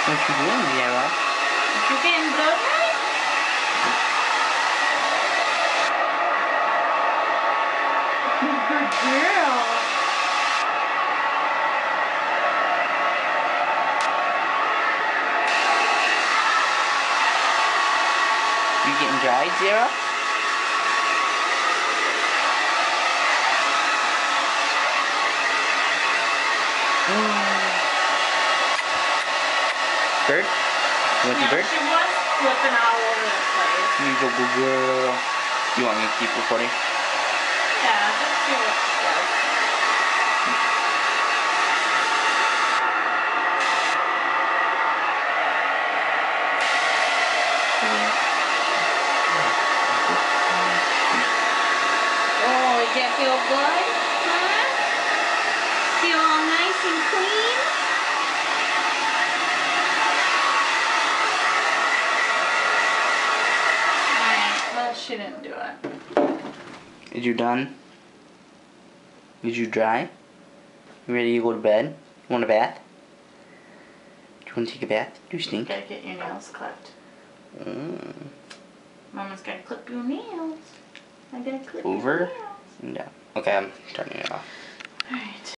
What you doing, Zara? You getting blow dry? Good girl. You getting dry, Zara? Bird? You want the bird? She was flipping all over the place. You go, good girl. You want me to keep recording? Yeah, just see what she does. Oh, does that feel good? Huh? Feel all nice and clean? Alright, well, she didn't do it. Is you done? Is you dry? You ready to go to bed? You want a bath? Do you want to take a bath? You stink. You gotta get your nails clipped. Mm. Mama's gotta clip your nails. I gotta clip Over? your nails. Yeah. Okay, I'm turning it off. Alright.